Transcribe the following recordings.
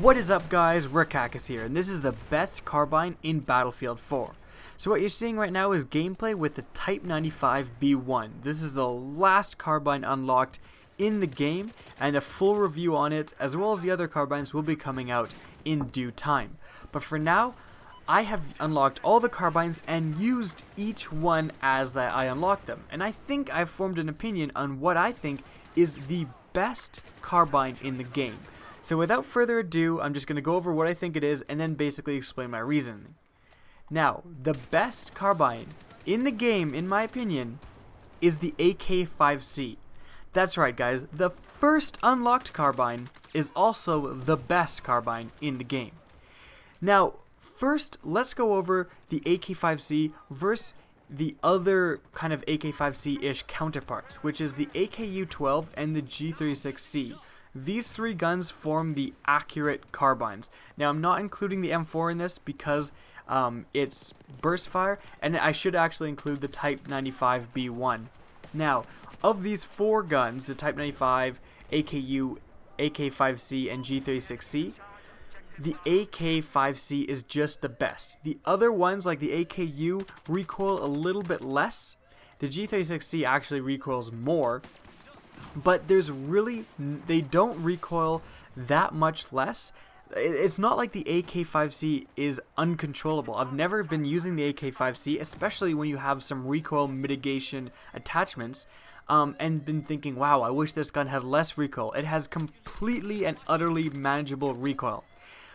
What is up, guys? Rickakus here, and this is the best carbine in Battlefield 4. So what you're seeing right now is gameplay with the Type 95B1. This is the last carbine unlocked in the game, and a full review on it, as well as the other carbines, will be coming out in due time. But for now, I have unlocked all the carbines and used each one as that I unlocked them. And I think I've formed an opinion on what I think is the best carbine in the game. So without further ado, I'm just going to go over what I think it is and then basically explain my reasoning. Now, the best carbine in the game, in my opinion, is the AK-5C. That's right, guys, the first unlocked carbine is also the best carbine in the game. Now, first, let's go over the AK-5C versus the other kind of AK-5C-ish counterparts, which is the ACW-R and the G36C. These three guns form the accurate carbines. Now, I'm not including the M4 in this because it's burst fire, and I should actually include the Type 95B1. Now, of these four guns, the Type 95, AKU, AK-5C, and G36C, the AK-5C is just the best. The other ones, like the AKU, recoil a little bit less. The G36C actually recoils more. But there's really, they don't recoil that much less. It's not like the AK-5C is uncontrollable. I've never been using the AK-5C, especially when you have some recoil mitigation attachments, and been thinking, wow, I wish this gun had less recoil. It has completely and utterly manageable recoil.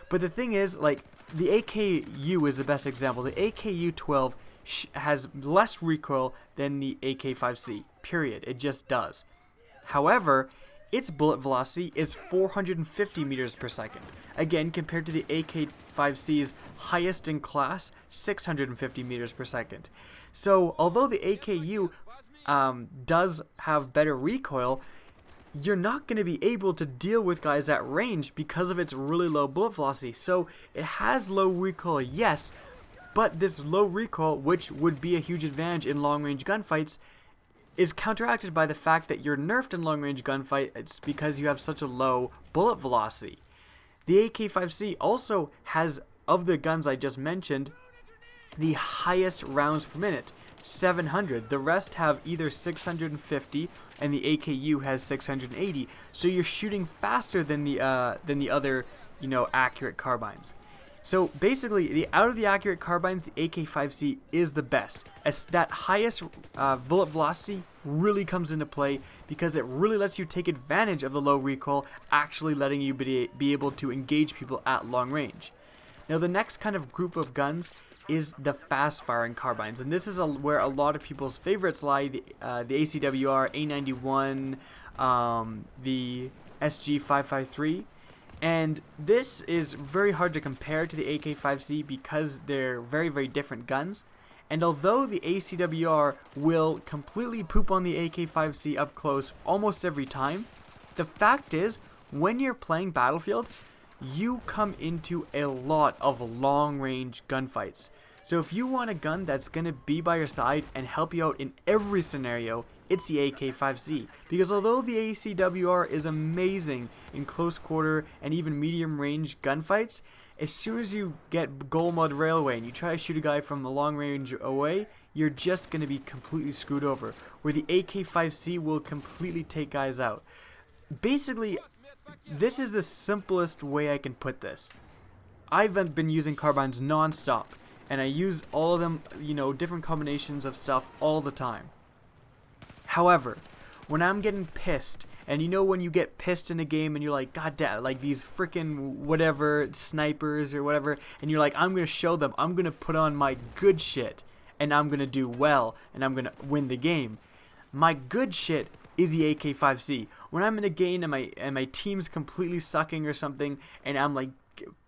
But the thing is, like, the AKU is the best example. The AKU-R has less recoil than the AK-5C, period. It just does. However, its bullet velocity is 450 meters per second. Again, compared to the AK-5C's highest in class, 650 meters per second. So, although the AKU does have better recoil, you're not going to be able to deal with guys at range because of its really low bullet velocity. So, it has low recoil, yes, but this low recoil, which would be a huge advantage in long-range gunfights, is counteracted by the fact that you're nerfed in long-range gunfights because you have such a low bullet velocity. The AK-5C also has, of the guns I just mentioned, the highest rounds per minute, 700. The rest have either 650, and the AKU has 680. So you're shooting faster than the other, accurate carbines. So basically, out of the accurate carbines, the AK-5C is the best. As that highest bullet velocity really comes into play because it really lets you take advantage of the low recoil, actually letting you be able to engage people at long range. Now, the next kind of group of guns is the fast-firing carbines, and this is where a lot of people's favorites lie. The ACW-R, A91, the SG-553. And this is very hard to compare to the AK-5C because they're very, very different guns. And although the ACW-R will completely poop on the AK-5C up close almost every time, the fact is, when you're playing Battlefield, you come into a lot of long-range gunfights. So if you want a gun that's going to be by your side and help you out in every scenario, it's the AK-5C. Because although the ACW-R is amazing in close quarter and even medium range gunfights, as soon as you get goal mud railway and you try to shoot a guy from a long range away, you're just going to be completely screwed over. Where the AK-5C will completely take guys out. Basically, this is the simplest way I can put this. I've been using carbines non-stop, and I use all of them, different combinations of stuff all the time. However, when I'm getting pissed, and when you get pissed in a game and you're like, god damn, like these freaking whatever, snipers or whatever, and you're like, I'm going to show them, I'm going to put on my good shit, and I'm going to do well, and I'm going to win the game. My good shit is the AK-5C. When I'm in a game and my team's completely sucking or something, and I'm like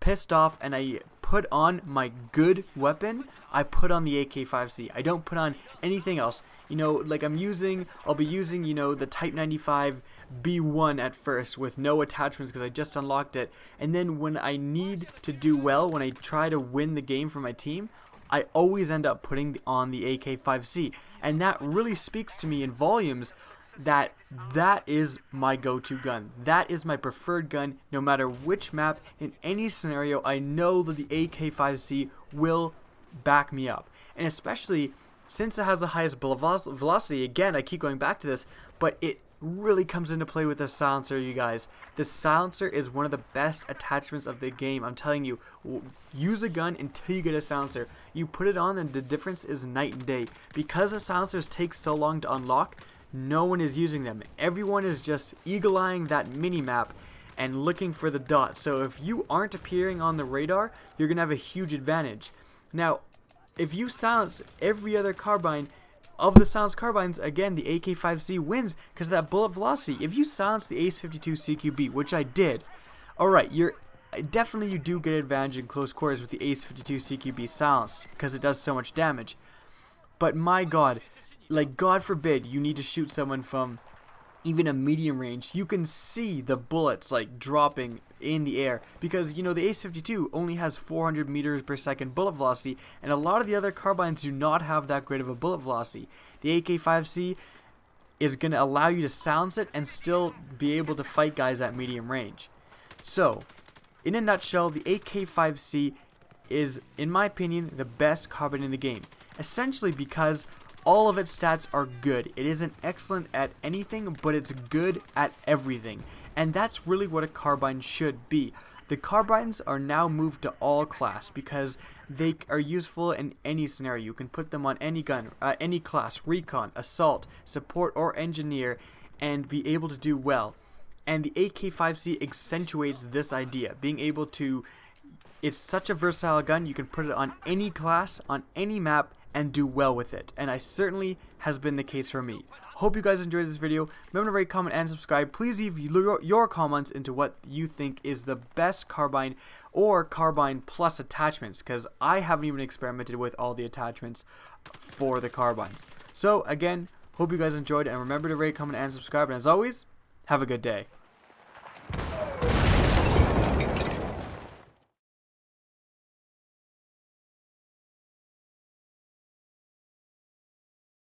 pissed off and I put on my good weapon, I put on the AK-5C. I don't put on anything else. Like I'll be using, the Type 95B1 at first with no attachments because I just unlocked it. And then when I need to do well, when I try to win the game for my team, I always end up putting on the AK-5C. And that really speaks to me in volumes that is my go-to gun. That is my preferred gun no matter which map. In any scenario, I know that the AK-5C will back me up. And especially since it has the highest bullet velocity, again, I keep going back to this, but it really comes into play with the silencer, you guys. The silencer is one of the best attachments of the game. I'm telling you, use a gun until you get a silencer. You put it on and the difference is night and day. Because the silencers take so long to unlock, no one is using them. Everyone is just eagle-eyeing that mini-map and looking for the dot. So if you aren't appearing on the radar, you're going to have a huge advantage. Now, if you silence every other carbine, of the silenced carbines, again, the AK-5C wins because of that bullet velocity. If you silence the ACE-52 CQB, which I did, alright, you do get advantage in close quarters with the ACE-52 CQB silenced because it does so much damage. But my god, like, God forbid you need to shoot someone from even a medium range, you can see the bullets like dropping in the air because, you know, the ACE-52 only has 400 meters per second bullet velocity, and a lot of the other carbines do not have that great of a bullet velocity. The AK-5C is going to allow you to silence it and still be able to fight guys at medium range. So, in a nutshell, the AK-5C is, in my opinion, the best carbine in the game. Essentially because all of its stats are good. It isn't excellent at anything, but it's good at everything. And that's really what a carbine should be. The carbines are now moved to all class because they are useful in any scenario. You can put them on any gun, any class, recon, assault, support, or engineer, and be able to do well. And the AK-5C accentuates this idea, being able to, it's such a versatile gun, you can put it on any class, on any map, and do well with it, and I certainly has been the case for me. Hope you guys enjoyed this video. Remember to rate, comment, and subscribe. Please leave your comments into what you think is the best carbine or carbine plus attachments, because I haven't even experimented with all the attachments for the carbines. So again, hope you guys enjoyed, and remember to rate, comment, and subscribe, and as always, have a good day.